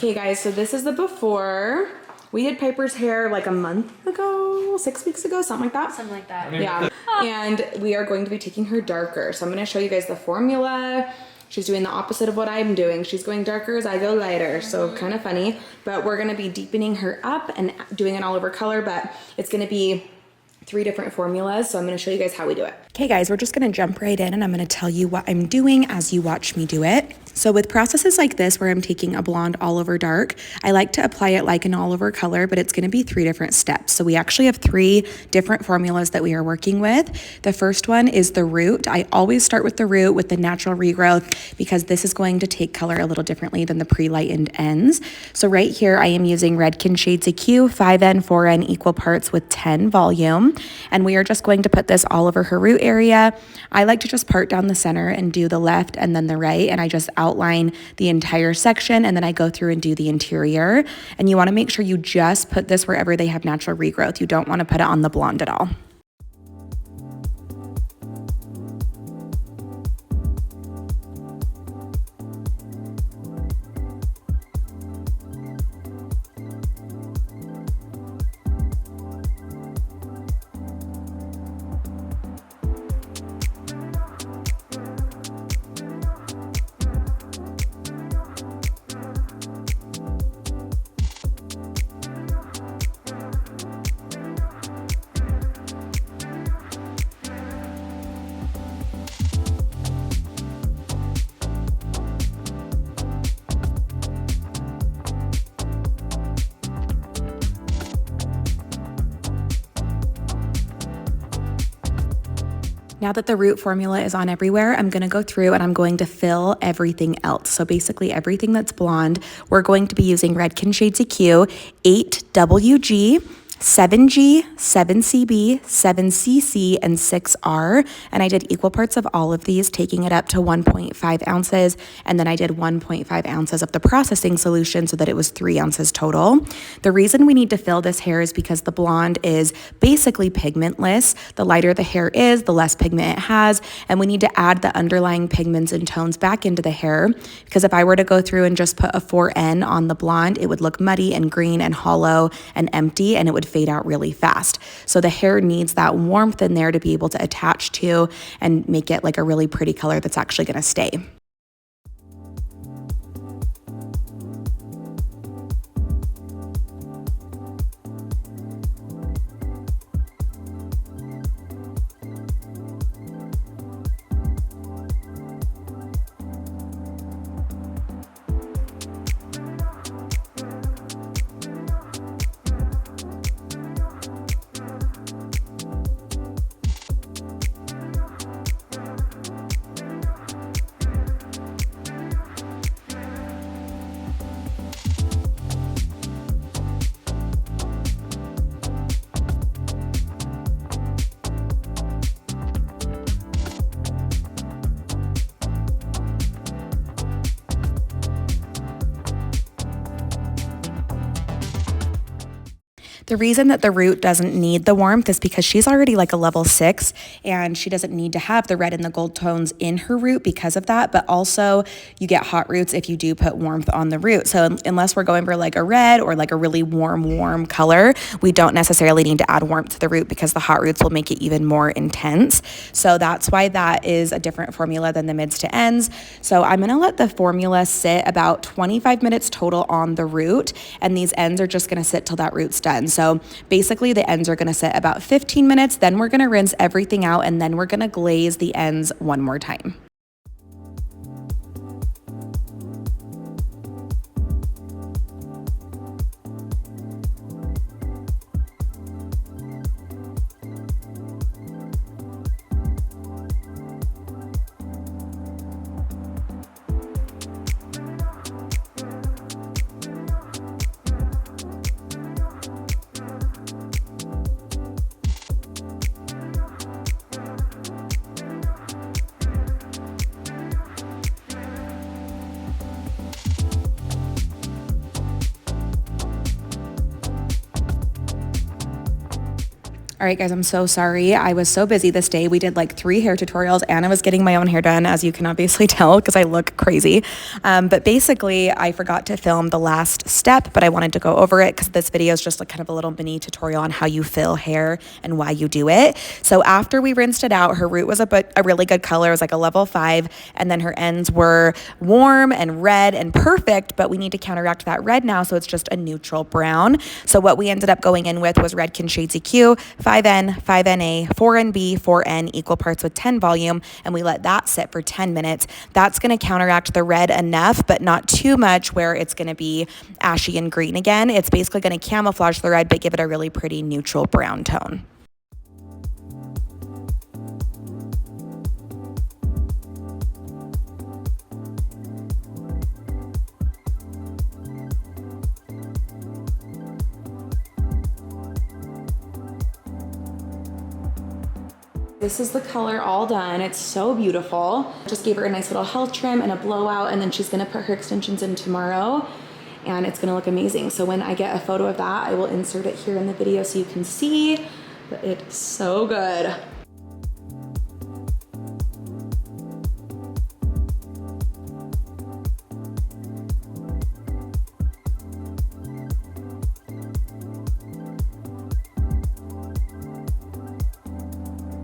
Okay guys, so this is the before. We did Piper's hair like a month ago, 6 weeks ago, something like that. Something like that. Yeah. And we are going to be taking her darker. So I'm going to show you guys the formula. She's doing the opposite of what I'm doing. She's going darker as I go lighter. So kind of funny. But we're going to be deepening her up and doing an all over color. But it's going to be 3 different formulas. So I'm going to show you guys how we do it. Okay guys, we're just going to jump right in and I'm going to tell you what I'm doing as you watch me do it. So with processes like this where I'm taking a blonde all over dark, I like to apply it like an all over color, but it's going to be 3 different steps. So we actually have 3 different formulas that we are working with. The first one is the root. I always start with the root with the natural regrowth because this is going to take color a little differently than the pre-lightened ends. So right here I am using Redken Shades of Q, 5N, 4N equal parts with 10 volume. And we are just going to put this all over her root area. I like to just part down the center and do the left and then the right, and I just outline the entire section and then I go through and do the interior. And you want to make sure you just put this wherever they have natural regrowth. You don't want to put it on the blonde at all. Now that the root formula is on everywhere, I'm going to go through and I'm going to fill everything else. So basically everything that's blonde, we're going to be using Redken Shades of Q, 8WG, 7G, 7CB, 7CC, and 6R. And I did equal parts of all of these, taking it up to 1.5 ounces. And then I did 1.5 ounces of the processing solution so that it was 3 ounces total. The reason we need to fill this hair is because the blonde is basically pigmentless. The lighter the hair is, the less pigment it has. And we need to add the underlying pigments and tones back into the hair. Because if I were to go through and just put a 4N on the blonde, it would look muddy and green and hollow and empty, and it would fade out really fast. So the hair needs that warmth in there to be able to attach to and make it like a really pretty color that's actually going to stay. The reason that the root doesn't need the warmth is because she's already like a level 6 and she doesn't need to have the red and the gold tones in her root because of that. But also you get hot roots if you do put warmth on the root. So unless we're going for like a red or like a really warm color, we don't necessarily need to add warmth to the root because the hot roots will make it even more intense. So that's why that is a different formula than the mids to ends. So I'm going to let the formula sit about 25 minutes total on the root, and these ends are just going to sit till that root's done. So basically the ends are going to sit about 15 minutes, then we're going to rinse everything out, and then we're going to glaze the ends one more time. All right, guys, I'm so sorry. I was so busy this day. We did like 3 hair tutorials and I was getting my own hair done, as you can obviously tell, because I look crazy. But basically, I forgot to film the last step, but I wanted to go over it because this video is just like kind of a little mini tutorial on how you fill hair and why you do it. So after we rinsed it out, her root was a really good color. It was like a level 5, and then her ends were warm and red and perfect, but we need to counteract that red now, so it's just a neutral brown. So what we ended up going in with was Redken Shades EQ, 5N, 5NA, 4NB, 4N, equal parts with 10 volume, and we let that sit for 10 minutes. That's going to counteract the red enough, but not too much where it's going to be ashy and green again. It's basically going to camouflage the red, but give it a really pretty neutral brown tone. This is the color all done. It's so beautiful. Just gave her a nice little health trim and a blowout, and then she's gonna put her extensions in tomorrow, and it's gonna look amazing. So when I get a photo of that, I will insert it here in the video so you can see, but it's so good.